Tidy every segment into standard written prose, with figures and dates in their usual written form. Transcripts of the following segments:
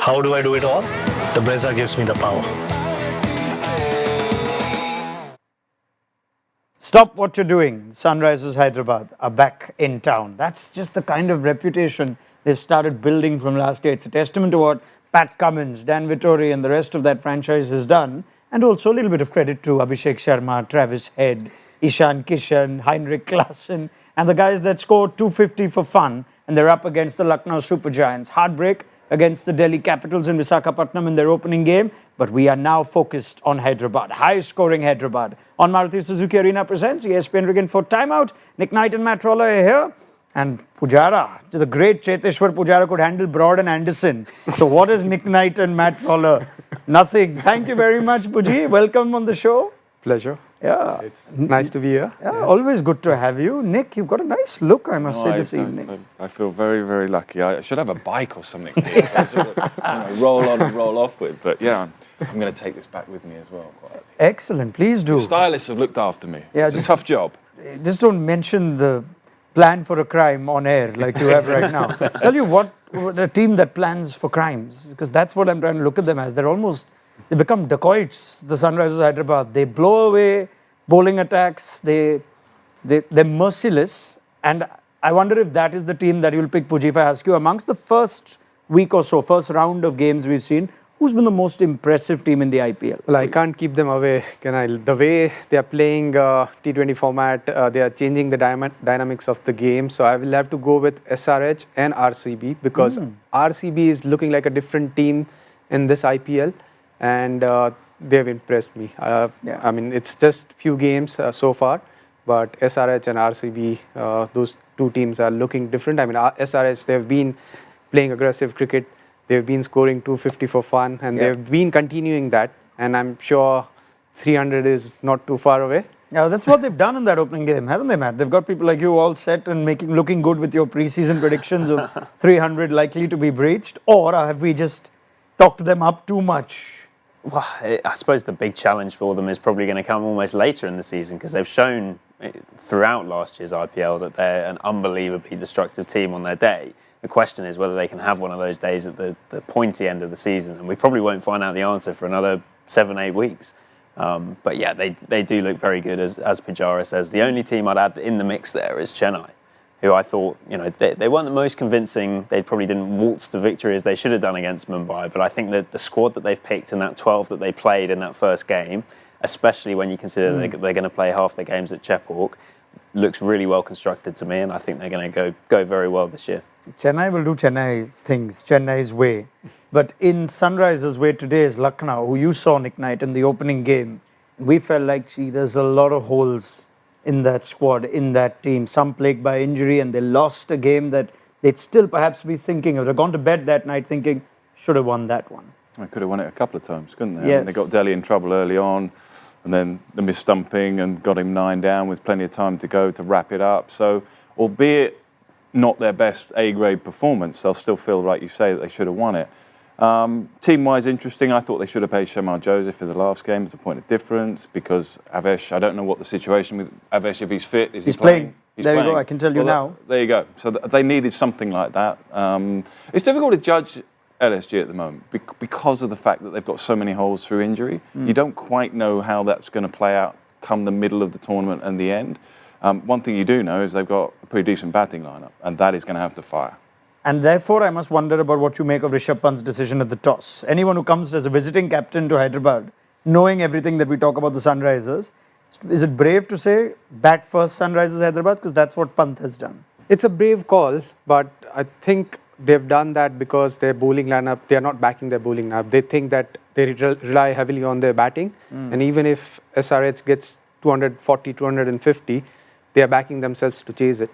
How do I do it all? The Brezza gives me the power. Stop what you're doing. Sunrisers Hyderabad are back in town. That's just the kind of reputation they've started building from last year. It's a testament to what Pat Cummins, Dan Vittori and the rest of that franchise has done. And also a little bit of credit to Abhishek Sharma, Travis Head, Ishan Kishan, Heinrich Klaassen, and the guys that scored 250 for fun. And they're up against the Lucknow Super Giants. Heartbreak against the Delhi Capitals in Visakhapatnam in their opening game. But we are now focused on Hyderabad. High-scoring Hyderabad. On Maruti Suzuki Arena presents ESPN Wigan for Timeout. Nick Knight and Matt Roller are here. And Pujara, the great Cheteshwar Pujara, could handle Broad and Anderson. So what is Nick Knight and Matt Roller? Nothing. Thank you very much, Puji. Welcome on the show. Pleasure. Yeah. It's nice to be here. Yeah, always good to have you. Nick, you've got a nice look, I must say, this evening. I feel very, very lucky. I should have a bike or something to roll on and roll off with. But yeah, I'm going to take this back with me as well. Excellent. Please do. The stylists have looked after me. Yeah, it's a tough job. Just don't mention the plan for a crime on air like you have right now. Tell you what, a team that plans for crimes, because that's what I'm trying to look at them as. They become dacoits, the Sunrisers Hyderabad. They blow away bowling attacks. They're merciless. And I wonder if that is the team that you'll pick, Puji, if I ask you, amongst the first week or so, first round of games we've seen, who's been the most impressive team in the IPL? Well, I can't keep them away, can I? The way they are playing T20 format, they are changing the dynamics of the game. So I will have to go with SRH and RCB because RCB is looking like a different team in this IPL. And they've impressed me. I mean, it's just few games so far, but SRH and RCB, those two teams are looking different. I mean, SRH, they've been playing aggressive cricket. They've been scoring 250 for fun, and they've been continuing that. And I'm sure 300 is not too far away. Yeah, that's what they've done in that opening game, haven't they, Matt? They've got people like you all set and looking good with your preseason predictions of 300 likely to be breached. Or have we just talked them up too much? Well, I suppose the big challenge for them is probably going to come almost later in the season because they've shown throughout last year's IPL that they're an unbelievably destructive team on their day. The question is whether they can have one of those days at the pointy end of the season, and we probably won't find out the answer for another 7-8 weeks. But yeah, they do look very good, as Pujara says. The only team I'd add in the mix there is Chennai, who I thought, they weren't the most convincing. They probably didn't waltz to victory as they should have done against Mumbai. But I think that the squad that they've picked and that 12 that they played in that first game, especially when you consider they're going to play half their games at Chepauk, looks really well constructed to me. And I think they're going to go very well this year. Chennai will do Chennai's things, Chennai's way. But in Sunrisers' way today is Lucknow, who you saw, Nick Knight, in the opening game. We felt like, there's a lot of holes in that squad, in that team. Some plagued by injury, and they lost a game that they'd still perhaps be thinking of. They'd gone to bed that night thinking, should have won that one. They could have won it a couple of times, couldn't they? Yes. I mean, they got Delhi in trouble early on, and then the mis-stumping and got him 9 down with plenty of time to go to wrap it up. So, albeit not their best A-grade performance, they'll still feel, like you say, that they should have won it. Team-wise, interesting. I thought they should have paid Shamal Joseph in the last game as a point of difference because Avesh, I don't know what the situation with Avesh, if he's fit, is he playing? He's playing. You go, I can tell you now. There you go. So they needed something like that. It's difficult to judge LSG at the moment because of the fact that they've got so many holes through injury. You don't quite know how that's going to play out come the middle of the tournament and the end. One thing you do know is they've got a pretty decent batting lineup, and that is going to have to fire. And therefore, I must wonder about what you make of Rishabh Pant's decision at the toss. Anyone who comes as a visiting captain to Hyderabad, knowing everything that we talk about the Sunrisers, is it brave to say bat first Sunrisers Hyderabad? Because that's what Pant has done. It's a brave call, but I think they've done that because their bowling lineup, they are not backing their bowling lineup. They think that they rely heavily on their batting. And even if SRH gets 240, 250, they are backing themselves to chase it.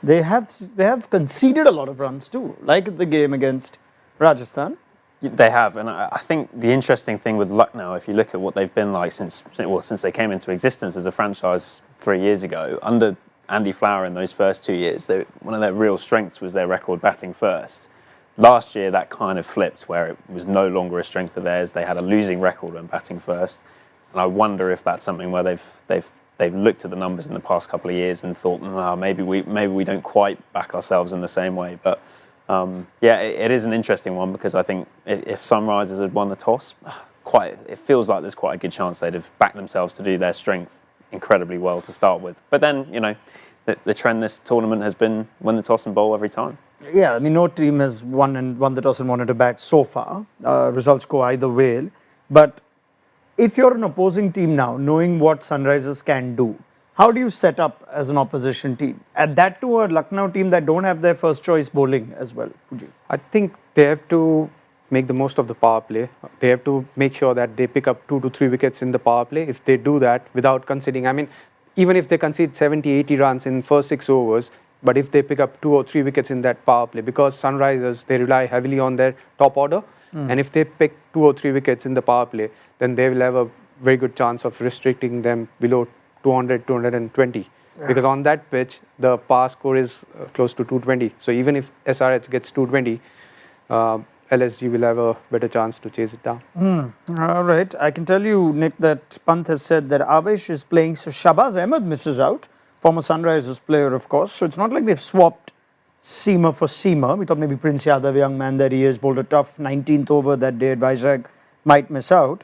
They have conceded a lot of runs too, like the game against Rajasthan. They have, and I think the interesting thing with Lucknow, if you look at what they've been like since they came into existence as a franchise 3 years ago, under Andy Flower in those first 2 years, one of their real strengths was their record batting first. Last year, that kind of flipped, where it was no longer a strength of theirs. They had a losing record when batting first, and I wonder if that's something where they've looked at the numbers in the past couple of years and thought, maybe we don't quite back ourselves in the same way. But It is an interesting one because I think if Sunrisers had won the toss, it feels like there's quite a good chance they'd have backed themselves to do their strength incredibly well to start with. But then, the trend this tournament has been win the toss and bowl every time. Yeah, I mean, no team has won the toss and wanted to bat so far. Results go either way. But if you're an opposing team now, knowing what Sunrisers can do, how do you set up as an opposition team? Add that to a Lucknow team that don't have their first choice bowling as well, would you? I think they have to make the most of the power play. They have to make sure that they pick up 2 to 3 wickets in the power play. If they do that without conceding, I mean, even if they concede 70, 80 runs in first 6 overs, but if they pick up 2 or 3 wickets in that power play, because Sunrisers, they rely heavily on their top order, and if they pick 2 or 3 wickets in the power play, then they will have a very good chance of restricting them below 200, 220. Because on that pitch, the power score is close to 220. So even if SRH gets 220, LSG will have a better chance to chase it down. All right. I can tell you, Nick, that Pant has said that Avesh is playing, so Shahbaz Ahmed misses out, former Sunrisers player, of course. So it's not like they've swapped seamer for seamer. We thought maybe Prince Yadav, young man that he is, bowled a tough 19th over that day at Vizag, might miss out.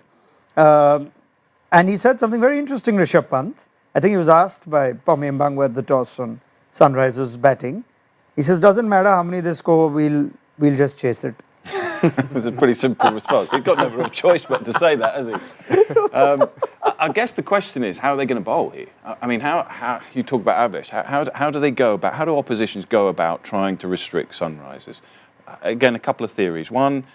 And he said something very interesting, Rishabh Pant. I think he was asked by Pommy Mbangwa at the toss on Sunrisers batting. He says, doesn't matter how many they score, we'll just chase it. It was a pretty simple response. He's got no real choice but to say that, has he? I guess the question is, how are they going to bowl here? I mean, how you talk about Avesh, how do they go about, how do oppositions go about trying to restrict Sunrisers? Again, a couple of theories. One,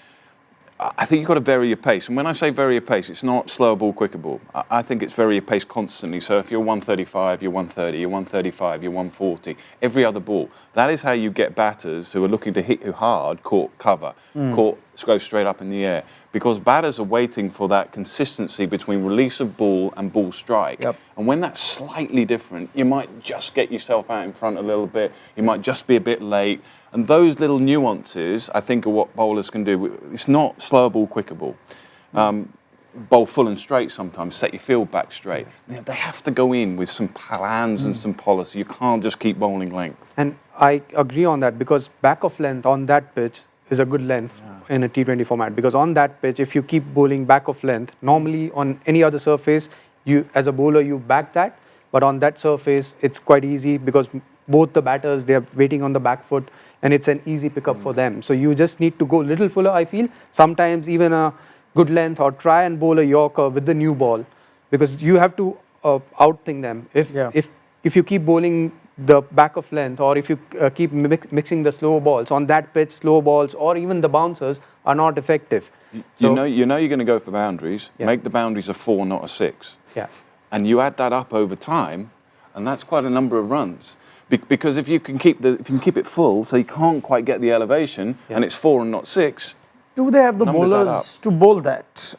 I think you've got to vary your pace. And when I say vary your pace, it's not slower ball, quicker ball. I think it's vary your pace constantly. So if you're 135, you're 130, you're 135, you're 140, every other ball. That is how you get batters who are looking to hit you hard, caught cover, caught, go straight up in the air. Because batters are waiting for that consistency between release of ball and ball strike. Yep. And when that's slightly different, you might just get yourself out in front a little bit. You might just be a bit late. And those little nuances, I think, are what bowlers can do. It's not slower ball, quicker ball. Bowl full and straight sometimes, set your field back straight. They have to go in with some plans and some policy. You can't just keep bowling length. And I agree on that, because back of length on that pitch is a good length in a T20 format. Because on that pitch, if you keep bowling back of length, normally on any other surface, you as a bowler, you back that. But on that surface, it's quite easy because both the batters, they are waiting on the back foot, and it's an easy pickup for them. So you just need to go a little fuller, I feel. Sometimes even a good length, or try and bowl a Yorker with the new ball, because you have to outthink them. If you keep bowling the back of length, or if you keep mixing the slow balls on that pitch, slow balls or even the bouncers are not effective. You know you're going to go for boundaries. Make the boundaries a 4, not a 6. And you add that up over time, and that's quite a number of runs. Because if you can keep it full, so you can't quite get the elevation, and it's 4 and not 6. Do they have the bowlers to bowl that?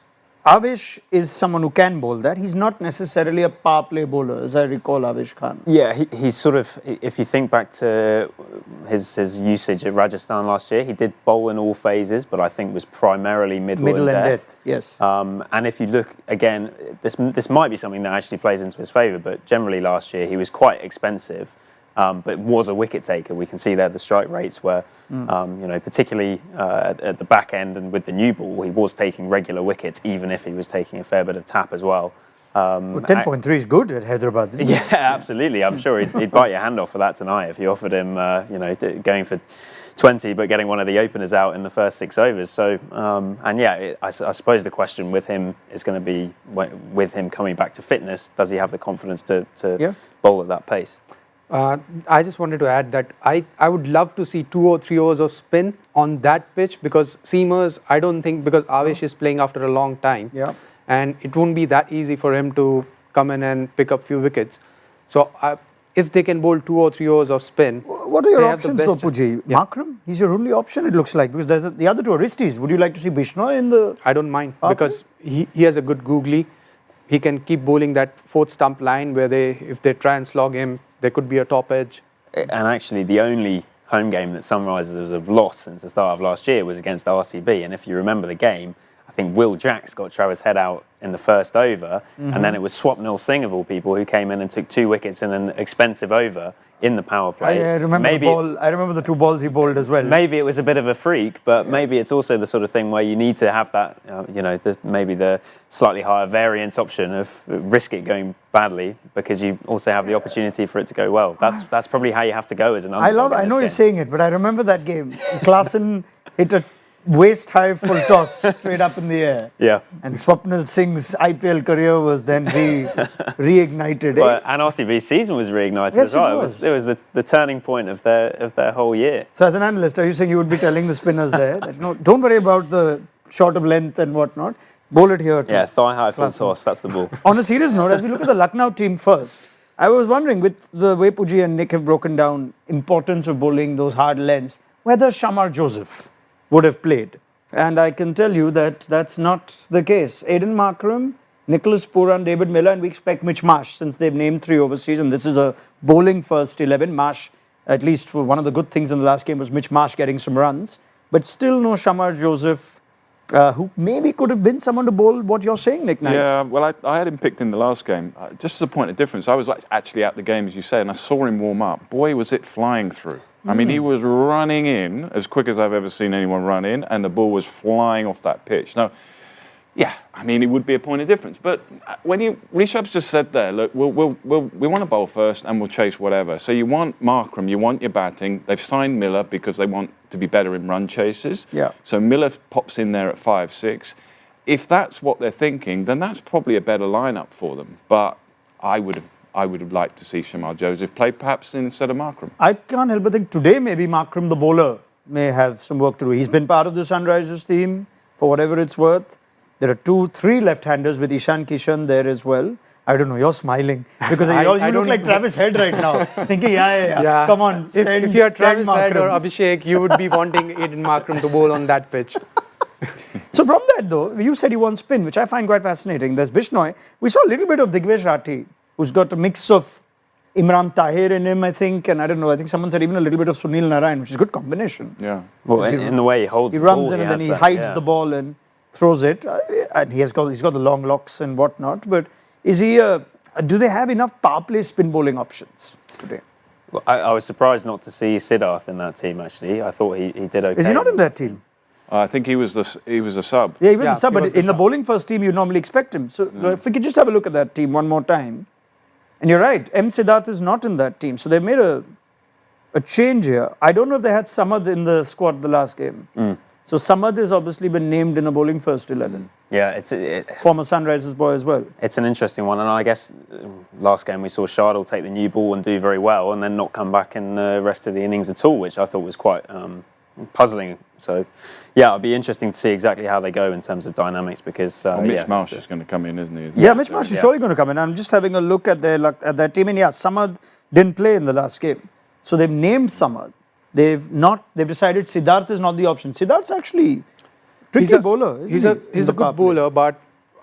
Avesh is someone who can bowl that. He's not necessarily a power play bowler, as I recall Avesh Khan. Yeah, he's sort of, if you think back to his usage at Rajasthan last year, he did bowl in all phases, but I think was primarily middle and death. Yes. And if you look, again, this might be something that actually plays into his favour, but generally last year he was quite expensive. But was a wicket taker. We can see there the strike rates were, particularly at the back end and with the new ball, he was taking regular wickets, even if he was taking a fair bit of tap as well. 10.3 is good at Hyderabad. Isn't it? Absolutely. I'm sure he'd bite your hand off for that tonight if you offered him, going for 20, but getting one of the openers out in the first 6 overs. So, I suppose the question with him is going to be, with him coming back to fitness, does he have the confidence to bowl at that pace? I just wanted to add that I would love to see 2 or 3 overs of spin on that pitch, because seamers, I don't think, because Avesh is playing after a long time, and it won't be that easy for him to come in and pick up few wickets. So if they can bowl 2 or 3 overs of spin, what are your options though, Puji? Markram, he's your only option, it looks like, because the other 2 are wristies. Would you like to see Bishnoi in the? I don't mind, because he has a good googly. He can keep bowling that 4th stump line where if they try and slog him, there could be a top edge. And actually, the only home game that Sunrisers have lost since the start of last year was against RCB. And if you remember the game, I think Will Jacks got Travis Head out in the first over, and then it was Swapnil Singh of all people who came in and took 2 wickets in an expensive over in the power play. I remember the ball. I remember the 2 balls he bowled as well. Maybe it was a bit of a freak, but maybe it's also the sort of thing where you need to have that, maybe the slightly higher variance option of risk it going badly because you also have the opportunity for it to go well. That's probably how you have to go as an underdog. I know you're saying it, but I remember that game. Klaasen hit a waist-high full toss straight up in the air. Yeah. And Swapnil Singh's IPL career was then reignited. Well, and RCB's season was reignited as well. It was the turning point of their whole year. So as an analyst, are you saying you would be telling the spinners there that no, don't worry about the short of length and whatnot. Bowl it here. Yeah, thigh-high full toss, that's the ball. On a serious note, as we look at the Lucknow team first, I was wondering, with the way Puji and Nick have broken down importance of bowling those hard lengths, whether Shamar Joseph would have played. And I can tell you that that's not the case. Aiden Markram, Nicholas Pooran, David Miller, and we expect Mitch Marsh, since they've named 3 overseas, and this is a bowling first 11. Marsh, at least for one of the good things in the last game was Mitch Marsh getting some runs. But still no Shamar Joseph, who maybe could have been someone to bowl what you're saying, Nick Knight. Yeah, well, I had him picked in the last game. Just as a point of difference, I was actually at the game, as you say, and I saw him warm up. Boy, was it flying through. I mean, he was running in as quick as I've ever seen anyone run in, and the ball was flying off that pitch. Now, yeah, I mean, it would be a point of difference. But when Rishabh's just said there, look, we want to bowl first and we'll chase whatever. So you want Markram, you want your batting. They've signed Miller because they want to be better in run chases. Yeah. So Miller pops in there at 5-6. If that's what they're thinking, then that's probably a better lineup for them. But I would have liked to see Shamar Joseph play perhaps instead of Markram. I can't help but think today maybe Markram, the bowler, may have some work to do. He's been part of the Sunrisers team for whatever it's worth. There are 2-3 left-handers with Ishan Kishan there as well. I don't know, you're smiling because you look like Travis Head right now, thinking, yeah, come on, if you're Travis Head or Abhishek, you would be wanting Aiden Markram to bowl on that pitch. So from that though, you said you want spin, which I find quite fascinating. There's Bishnoi. We saw a little bit of Digvesh Rathi, who's got a mix of Imran Tahir in him, I think, and I don't know, I think someone said even a little bit of Sunil Narayan, which is a good combination. Yeah. Well, in the way he holds the ball. He ball, runs in and then he hides the ball and throws it, and he's got the long locks and whatnot. But is he? Do they have enough power play spin bowling options today? Well, I was surprised not to see Siddharth in that team. Actually, I thought he did okay. Is he not in that team? I think he was a sub. Yeah, he was a sub, but in the bowling first team, you normally expect him. So if we could just have a look at that team one more time. And you're right, M. Siddharth is not in that team. So they've made a change here. I don't know if they had Samad in the squad the last game. So Samad has obviously been named in a bowling first 11. Yeah, former Sunrisers boy as well. It's an interesting one, and I guess last game we saw Shardul take the new ball and do very well, and then not come back in the rest of the innings at all, which I thought was quite puzzling. So, yeah, it'll be interesting to see exactly how they go in terms of dynamics because Mitch Marsh is going to come in, isn't he? Yeah, Mitch Marsh is surely going to come in. I'm just having a look at their team, and yeah, Samad didn't play in the last game, so they've named Samad. They've decided Siddharth is not the option. Siddharth's actually tricky bowler. He's a good bowler, but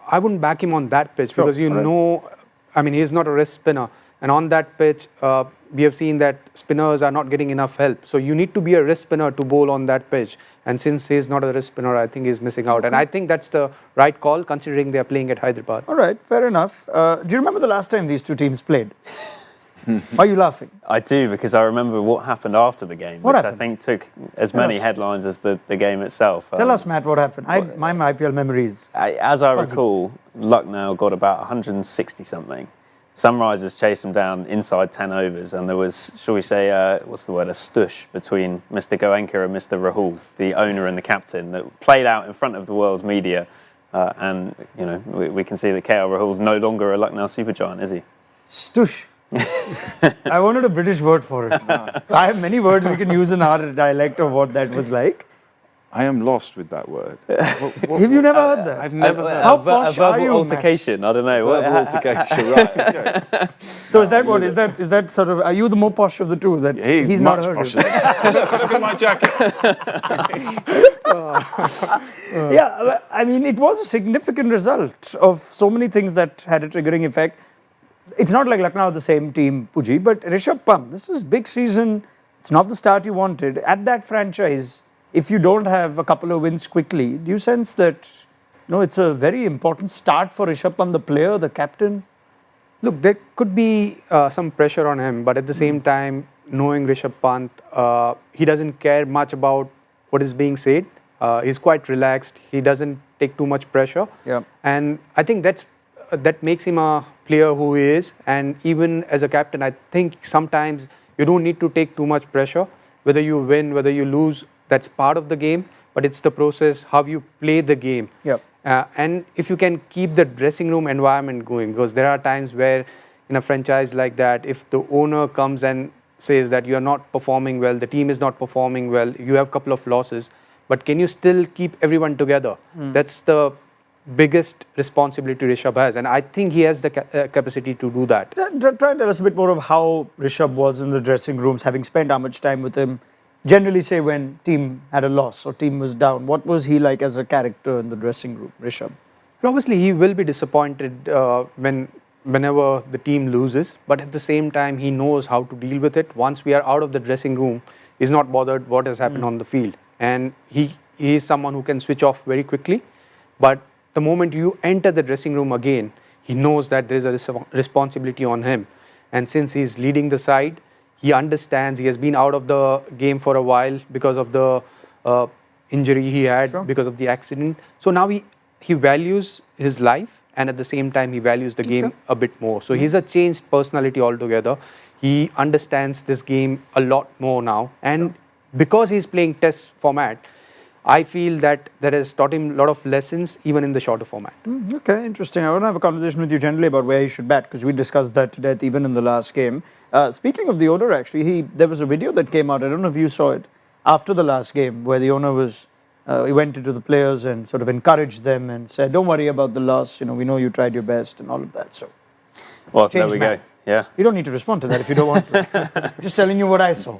I wouldn't back him on that pitch because I mean, he's not a wrist spinner. And on that pitch, we have seen that spinners are not getting enough help. So you need to be a wrist spinner to bowl on that pitch. And since he's not a wrist spinner, I think he's missing out. And I think that's the right call considering they are playing at Hyderabad. All right, fair enough. Do you remember the last time these two teams played? Why are you laughing? I do, because I remember what happened after the game, which I think took as many headlines as the game itself. Tell us, Matt, what happened. My IPL memories. As I recall, Lucknow got about 160-something. Sunrisers chased them down inside 10 overs, and there was, shall we say, a stush between Mr. Goenka and Mr. Rahul, the owner and the captain, that played out in front of the world's media. And, you know, we can see that KL Rahul's no longer a Lucknow Super Giant, is he? Stush. I wanted a British word for it. I have many words we can use in our dialect of what that was like. I am lost with that word. Have you never heard that? I've never heard How a posh are verbal you, altercation. I don't know. verbal altercation, right? Okay. So is that what? Is that sort of? Are you the more posh of the two? That he's not heard much it. Look at my jacket. Yeah, I mean, it was a significant result of so many things that had a triggering effect. It's not like Lucknow, the same team, Puji, but Rishabh Pant, this is big season. It's not the start you wanted. At that franchise, if you don't have a couple of wins quickly, do you sense that No, it's a very important start for Rishabh Pant, the player, the captain. Look, there could be some pressure on him, but at the same time, knowing Rishabh Pant, he doesn't care much about what is being said. He's quite relaxed. He doesn't take too much pressure. Yeah. And I think that makes him a player who he is. And even as a captain, I think sometimes you don't need to take too much pressure. Whether you win, whether you lose, that's part of the game. But it's the process, how you play the game. Yep. And if you can keep the dressing room environment going, because there are times where in a franchise like that, if the owner comes and says that you are not performing well, the team is not performing well, you have a couple of losses, but can you still keep everyone together? That's the biggest responsibility Rishabh has, and I think he has the capacity to do that. Try and tell us a bit more of how Rishabh was in the dressing rooms, having spent how much time with him. Generally say when team had a loss or team was down, what was he like as a character in the dressing room, Rishabh? Obviously, he will be disappointed whenever the team loses, but at the same time, he knows how to deal with it. Once we are out of the dressing room, he's not bothered what has happened on the field. And he is someone who can switch off very quickly. But the moment you enter the dressing room again, he knows that there is a responsibility on him. And since he's leading the side, he understands, he has been out of the game for a while because of the injury he had, because of the accident. So now he values his life, and at the same time he values the game a bit more. So he's a changed personality altogether. He understands this game a lot more now. And because he's playing test format, I feel that has taught him a lot of lessons even in the shorter format. Okay, interesting. I want to have a conversation with you generally about where he should bat, because we discussed that to death even in the last game. Speaking of the owner, actually, there was a video that came out, I don't know if you saw it, after the last game, where the owner he went into the players and sort of encouraged them and said, don't worry about the loss, we know you tried your best and all of that. So, well, there we go. Yeah. You don't need to respond to that if you don't want to. Just telling you what I saw.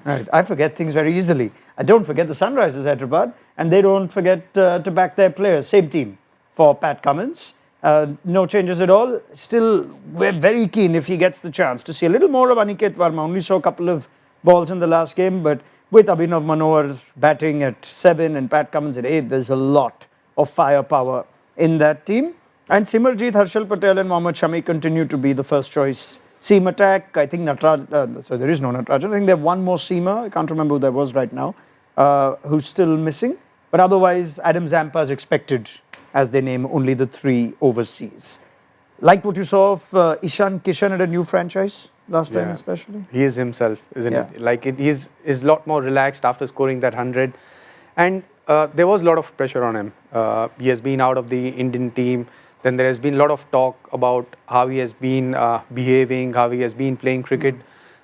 Right. I forget things very easily. I don't forget the Sunrisers Hyderabad, and they don't forget to back their players. Same team for Pat Cummins. No changes at all. Still, we're very keen if he gets the chance to see a little more of Aniket Verma. Only saw a couple of balls in the last game, but with Abhinav Manohar batting at 7 and Pat Cummins at 8, there's a lot of firepower in that team. And Simarjeet, Harshal Patel and Mohammad Shami continue to be the first choice seam attack. I think so there is no Natarajan. I think they have one more seamer. I can't remember who that was right now, who's still missing. But otherwise, Adam Zampa is expected, as they name only the 3 overseas. Like what you saw of Ishan Kishan at a new franchise last time especially? He is himself, isn't it? Like he's a lot more relaxed after scoring that 100. And there was a lot of pressure on him. He has been out of the Indian team. Then there has been a lot of talk about how he has been behaving, how he has been playing cricket.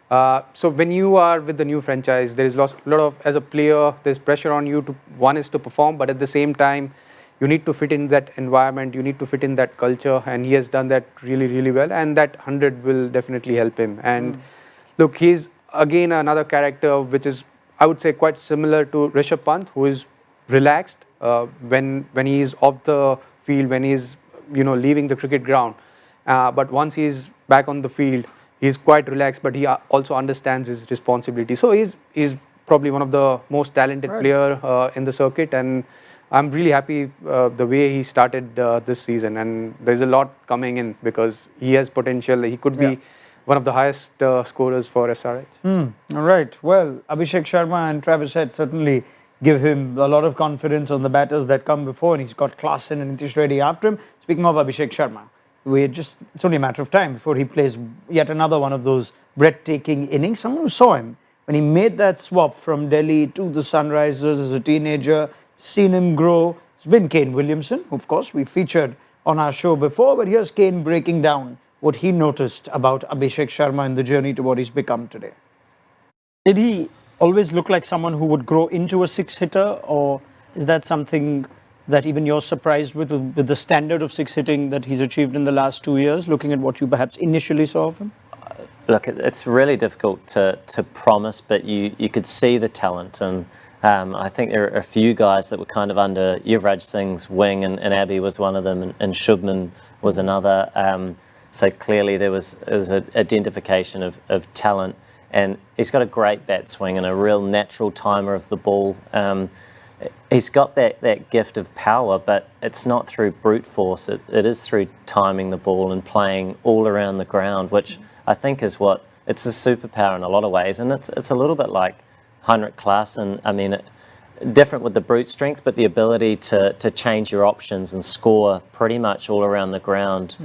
So when you are with the new franchise, there is a lot of, as a player, there's pressure on you one is to perform, but at the same time, you need to fit in that environment, you need to fit in that culture, and he has done that really, really well, and that 100 will definitely help him. And look, he's again another character which is, I would say, quite similar to Rishabh Pant, who is relaxed when he is off the field, when he's leaving the cricket ground. But once he's back on the field, he's quite relaxed, but he also understands his responsibility. So he's probably one of the most talented player in the circuit, and I'm really happy the way he started this season. And there's a lot coming in because he has potential. He could be one of the highest scorers for SRH. All right. Well, Abhishek Sharma and Travis Head certainly give him a lot of confidence on the batters that come before, and he's got Klaasen and Nitish Reddy after him. Speaking of Abhishek Sharma, it's only a matter of time before he plays yet another one of those breathtaking innings. Someone who saw him when he made that swap from Delhi to the Sunrisers as a teenager, seen him grow. It's been Kane Williamson, who of course we featured on our show before, but here's Kane breaking down what he noticed about Abhishek Sharma in the journey to what he's become today. Did he always look like someone who would grow into a 6-hitter, or is that something that even you're surprised with the standard of 6-hitting that he's achieved in the last 2 years, looking at what you perhaps initially saw of him? Look, it's really difficult to promise, but you could see the talent, and I think there are a few guys that were kind of under Yuvraj Singh's wing, and Abhi was one of them, and Shubman was another. So clearly there was an identification of talent. And he's got a great bat swing and a real natural timer of the ball. he's got that gift of power, but it's not through brute force. It is through timing the ball and playing all around the ground, which I think is what it's a superpower in a lot of ways. And it's a little bit like Heinrich Klaassen. I mean, different with the brute strength, but the ability to change your options and score pretty much all around the ground,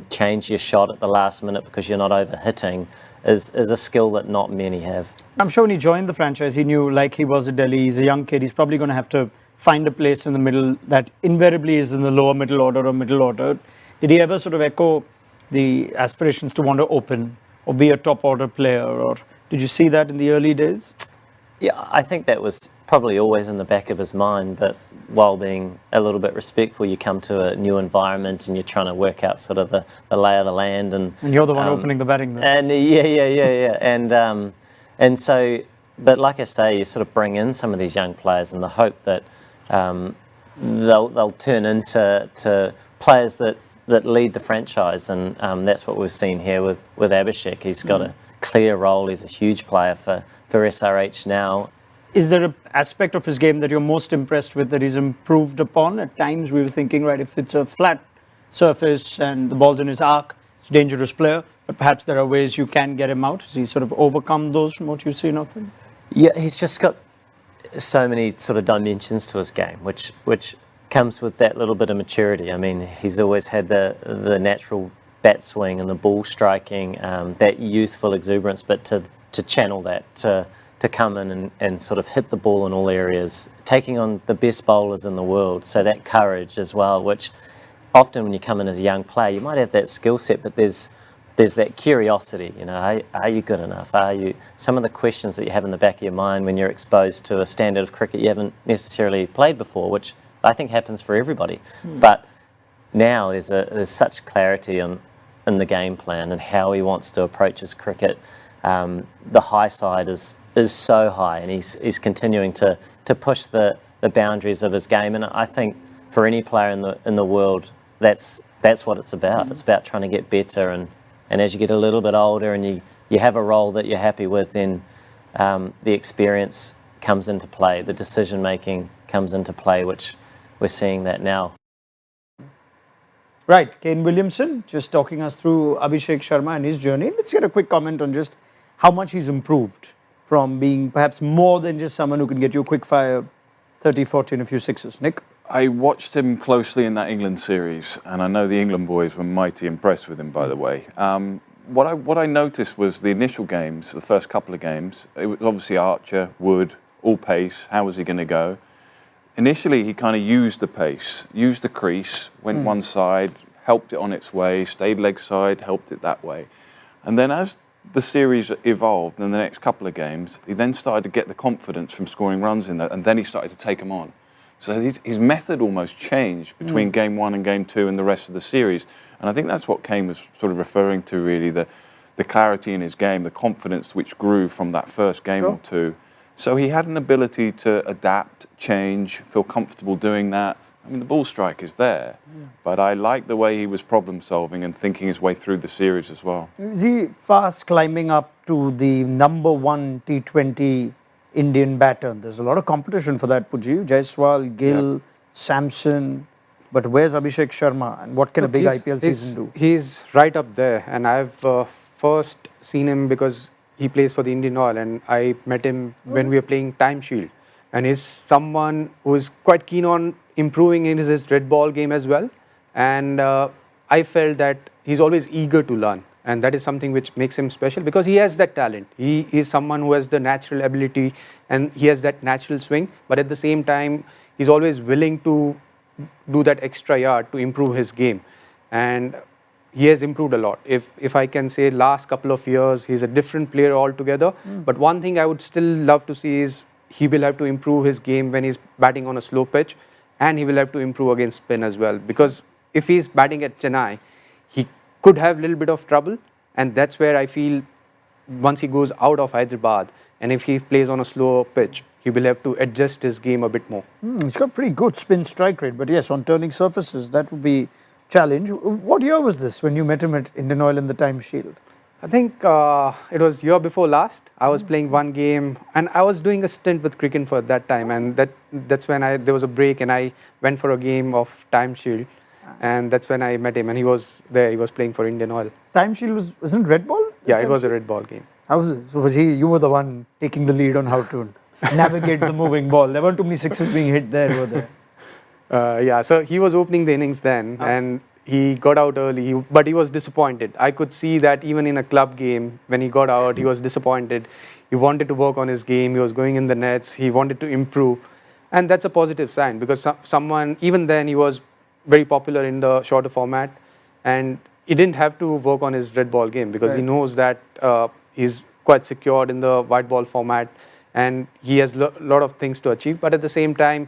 change your shot at the last minute because you're not over-hitting, is a skill that not many have. I'm sure when he joined the franchise, he knew, like he was at Delhi, he's a young kid, he's probably going to have to find a place in the middle that invariably is in the lower middle order or middle order. Did he ever sort of echo the aspirations to want to open or be a top order player, or did you see that in the early days? Yeah, I think that was probably always in the back of his mind, but while being a little bit respectful, you come to a new environment and you're trying to work out sort of the lay of the land. And you're the one opening the batting there. And yeah. And so, but like I say, you sort of bring in some of these young players in the hope that they'll turn into players that lead the franchise, and that's what we've seen here with Abhishek. He's got a clear role. He's a huge player for SRH now. Is there an aspect of his game that you're most impressed with, that he's improved upon? At times we were thinking, right, if it's a flat surface and the ball's in his arc, it's a dangerous player, but perhaps there are ways you can get him out. Has he sort of overcome those from what you've seen of him? Yeah, he's just got so many sort of dimensions to his game, which comes with that little bit of maturity. I mean, he's always had the natural bat swing and the ball striking, that youthful exuberance, but to channel that, to come in and sort of hit the ball in all areas, taking on the best bowlers in the world. So that courage as well, which often when you come in as a young player, you might have that skill set, but there's that curiosity, you know, are you good enough? Are you, some of the questions that you have in the back of your mind when you're exposed to a standard of cricket you haven't necessarily played before, which I think happens for everybody. But now there's such clarity in the game plan and how he wants to approach his cricket. The high side is so high, and he's continuing to push the boundaries of his game. And I think for any player in the world, that's what it's about. It's about trying to get better, and as you get a little bit older and you have a role that you're happy with, then the experience comes into play, the decision making comes into play, which we're seeing that now. Right, Kane Williamson just talking us through Abhishek Sharma and his journey. Let's get a quick comment on just how much he's improved from being perhaps more than just someone who can get you a quick fire 30, 40 and a few sixes. Nick? I watched him closely in that England series, and I know the England boys were mighty impressed with him, by the way. What I noticed was the initial games, the first couple of games, it was obviously Archer, Wood, all pace. How was he going to go? Initially, he kind of used the pace, used the crease, went one side, helped it on its way, stayed leg side, helped it that way. And then as the series evolved in the next couple of games, he then started to get the confidence from scoring runs in that, and then he started to take them on. So his method almost changed between game one and game two and the rest of the series. And I think that's what Kane was sort of referring to, really, the clarity in his game, the confidence which grew from that first game or two. So he had an ability to adapt, change, feel comfortable doing that. I mean, the ball strike is there, but I like the way he was problem solving and thinking his way through the series as well. Is he fast climbing up to the #1 T20 Indian batter? There's a lot of competition for that, Puji. Jaiswal, Gill, Samson. But where's Abhishek Sharma, and what can a big IPL season do? He's right up there, and I've first seen him because he plays for the Indian Oil, and I met him when we were playing Time Shield. And he's someone who is quite keen on improving in his red ball game as well. And I felt that he's always eager to learn, and that is something which makes him special because he has that talent. He is someone who has the natural ability and he has that natural swing, but at the same time, he's always willing to do that extra yard to improve his game. And he has improved a lot. If I can say last couple of years, he's a different player altogether. But one thing I would still love to see is he will have to improve his game when he's batting on a slow pitch, and he will have to improve against spin as well. Because if he's batting at Chennai, he could have a little bit of trouble, and that's where I feel once he goes out of Hyderabad, and if he plays on a slower pitch, he will have to adjust his game a bit more. He's got pretty good spin strike rate, but yes, on turning surfaces, that would be challenge. What year was this when you met him at Indian Oil in the Time Shield? I think it was year before last. I was playing one game, and I was doing a stint with cricket for that time, and that's when there was a break, and I went for a game of Time Shield, and that's when I met him, and he was there. He was playing for Indian Oil. Time Shield wasn't red ball? Yeah, it was a red ball game. How was it? So was he? You were the one taking the lead on how to navigate the moving ball. There weren't too many sixes being hit there, were there? Yeah, so he was opening the innings then, and he got out early, but he was disappointed. I could see that even in a club game, when he got out, he was disappointed. He wanted to work on his game. He was going in the nets. He wanted to improve. And that's a positive sign because someone, even then, he was very popular in the shorter format. And he didn't have to work on his red ball game because he knows that he's quite secured in the white ball format. And he has a lot of things to achieve. But at the same time,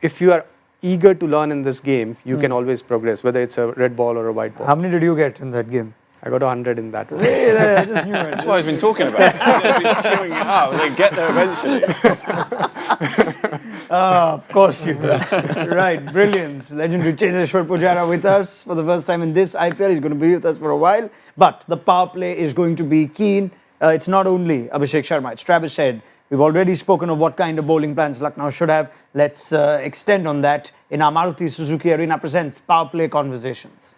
if you are eager to learn in this game, you can always progress, whether it's a red ball or a white ball. How many did you get in that game? I got 100 in that one. I just knew it. That's what I've been talking about. He's been queuing it up. We'll get there eventually. Of course you do. Right, brilliant. Legendary Cheseshwar Pujara with us for the first time in this IPL. He's going to be with us for a while. But the power play is going to be keen. It's not only Abhishek Sharma, it's Travis Head. We've already spoken of what kind of bowling plans Lucknow should have. Let's extend on that in our Maruti Suzuki Arena presents Power Play Conversations.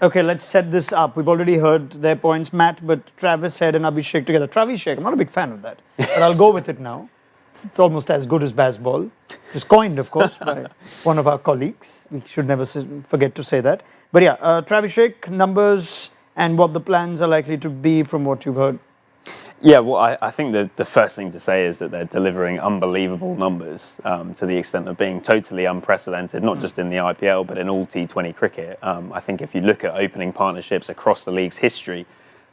Okay, let's set this up. We've already heard their points, Matt, but Travis Head and Abhishek together. Travis Sheikh, I'm not a big fan of that, but I'll go with it now. It's almost as good as baseball. It was coined, of course, by one of our colleagues. We should never forget to say that. But yeah, Travis Sheikh, numbers and what the plans are likely to be from what you've heard. Yeah, well, I think the first thing to say is that they're delivering unbelievable numbers to the extent of being totally unprecedented, not just in the IPL, but in all T20 cricket. I think if you look at opening partnerships across the league's history,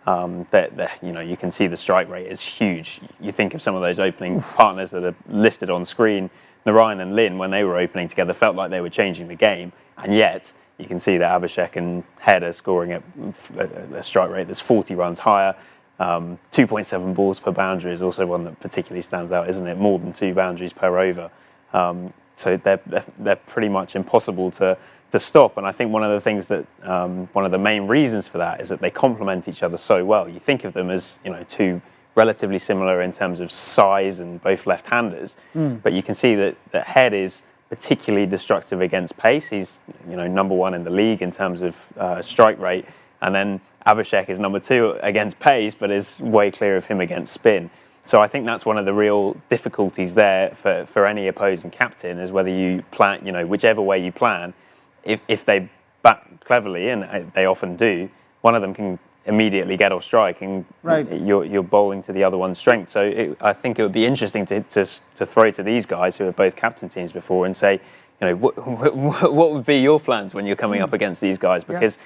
you can see the strike rate is huge. You think of some of those opening partners that are listed on screen, Narayan and Lin, when they were opening together, felt like they were changing the game, and yet you can see that Abhishek and Head are scoring at a strike rate that's 40 runs higher. 2.7 balls per boundary is also one that particularly stands out, isn't it? More than 2 boundaries per over. So they're pretty much impossible to stop. And I think one of the things that one of the main reasons for that is that they complement each other so well. You think of them as two relatively similar in terms of size and both left-handers, but you can see that Head is particularly destructive against pace. He's number 1 in the league in terms of strike rate. And then Abhishek is number 2 against pace, but is way clear of him against spin. So I think that's one of the real difficulties there for any opposing captain is whether you plan, whichever way you plan, if they bat cleverly, and they often do, one of them can immediately get off strike, and you're bowling to the other one's strength. So I think it would be interesting to throw to these guys who have both captain teams before and say, what would be your plans when you're coming up against these guys? Because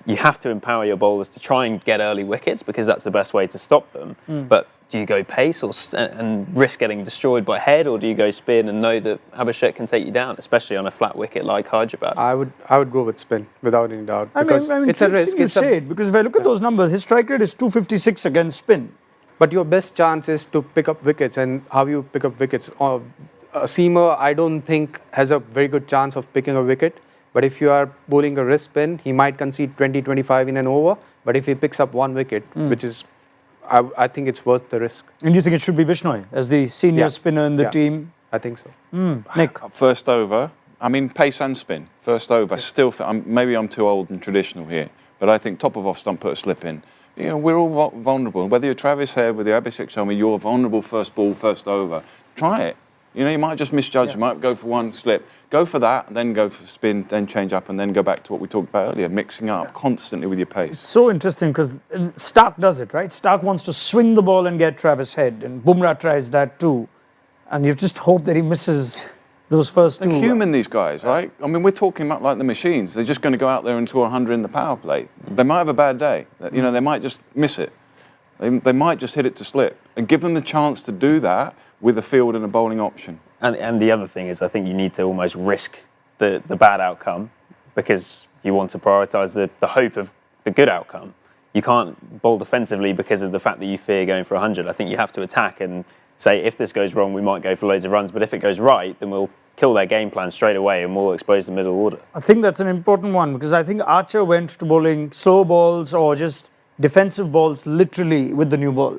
you have to empower your bowlers to try and get early wickets because that's the best way to stop them. But do you go pace and risk getting destroyed by Head, or do you go spin and know that Abhishek can take you down, especially on a flat wicket like Hyderabad? I would go with spin without any doubt because it's a risk. Because if I look at those numbers, his strike rate is 256 against spin. But your best chance is to pick up wickets, and how you pick up wickets. A seamer, I don't think, has a very good chance of picking a wicket. But if you are bowling a wrist spin, he might concede 20-25 in an over. But if he picks up 1 wicket, which is, I think it's worth the risk. And you think it should be Bishnoi as the senior spinner in the team? I think so. Nick? First over. I mean, pace and spin. First over. Still, maybe I'm too old and traditional here, but I think top of off stump, put a slip in. We're all vulnerable. Whether you're Travis Head, whether you're Abhishek Sharma, you're vulnerable first ball, first over. Try it. You might just misjudge. You might go for 1 slip. Go for that, and then go for spin, then change up, and then go back to what we talked about earlier, mixing up constantly with your pace. It's so interesting because Stark does it, right? Stark wants to swing the ball and get Travis Head, and Bumrah tries that too. And you just hope that he misses those first 2. They're human, these guys, right? I mean, we're talking about like the machines. They're just going to go out there and score 100 in the power play. They might have a bad day. They might just miss it. They might just hit it to slip. And give them the chance to do that with a field and a bowling option. And the other thing is, I think you need to almost risk the bad outcome because you want to prioritise the hope of the good outcome. You can't bowl defensively because of the fact that you fear going for 100. I think you have to attack and say, if this goes wrong, we might go for loads of runs, but if it goes right, then we'll kill their game plan straight away and more expose the middle order. I think that's an important one because I think Archer went to bowling slow balls or just defensive balls literally with the new ball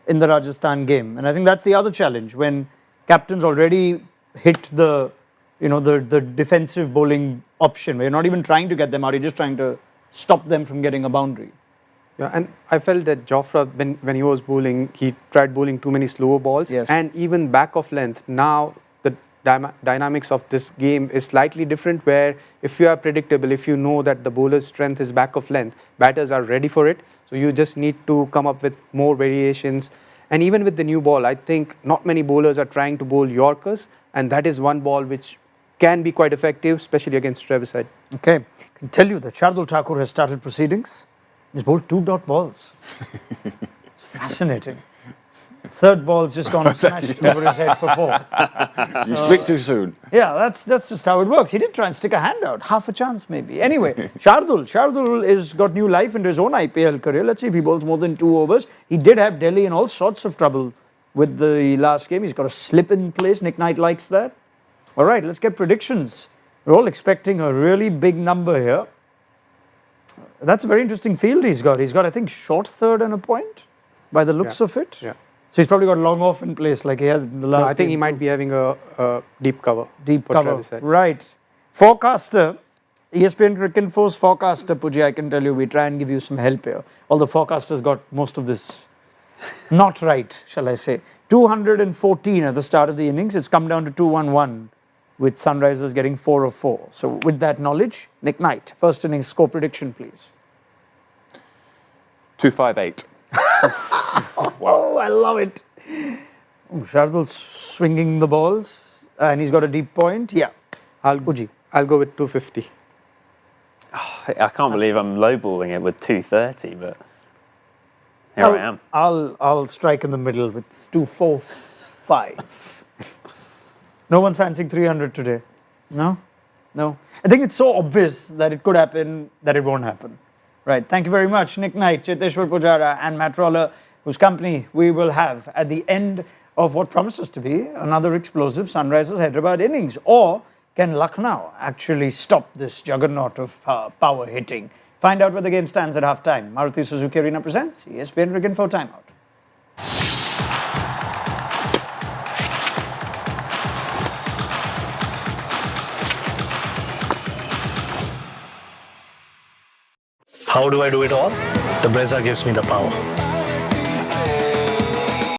in the Rajasthan game. And I think that's the other challenge when captains already hit the defensive bowling option where you're not even trying to get them out, you're just trying to stop them from getting a boundary. Yeah, and I felt that Jofra, when he was bowling, he tried bowling too many slower balls. Yes. And even back of length. Now, the dynamics of this game is slightly different where if you are predictable, if you know that the bowler's strength is back of length, batters are ready for it. So you just need to come up with more variations. And even with the new ball, I think not many bowlers are trying to bowl Yorkers. And that is one ball which can be quite effective, especially against Treviside. Okay, I can tell you that Shardul Thakur has started proceedings. He's bowled 2 dot balls. It's fascinating. Third ball's just gone and smashed over his head for 4. You speak too soon. Yeah, that's just how it works. He did try and stick a hand out, half a chance maybe. Anyway, Shardul has got new life into his own IPL career. Let's see if he bowls more than 2 overs. He did have Delhi in all sorts of trouble with the last game. He's got a slip in place. Nick Knight likes that. All right, let's get predictions. We're all expecting a really big number here. That's a very interesting field he's got. He's got, I think, short third and a point by the looks of it. Yeah. So he's probably got long off in place like he had in the last I think game. he might be having a deep cover. Deep for cover. Treviside. Right. Forecaster, ESPN Cricket Force forecaster, Puji, I can tell you, we try and give you some help here. Although forecasters got most of this not right, shall I say. 214 at the start of the innings. It's come down to 211 with Sunrisers getting 4 of 4. So with that knowledge, Nick Knight, first innings score prediction, please. 258. Oh, I love it. Oh, Shardul's swinging the balls and he's got a deep point. Yeah. Puji. I'll go with 250. I can't believe I'm lowballing it with 230, but here I am. I'll strike in the middle with 245. No one's fancying 300 today. No? No. I think it's so obvious that it could happen that it won't happen. Right. Thank you very much, Nick Knight, Cheteshwar Pujara, and Matt Roller, whose company we will have at the end of what promises to be another explosive Sunrisers Hyderabad innings. Or can Lucknow actually stop this juggernaut of power hitting? Find out where the game stands at half-time. Maruti Suzuki Arena presents ESPN Cricket for Timeout. How do I do it all? The Brezza gives me the power.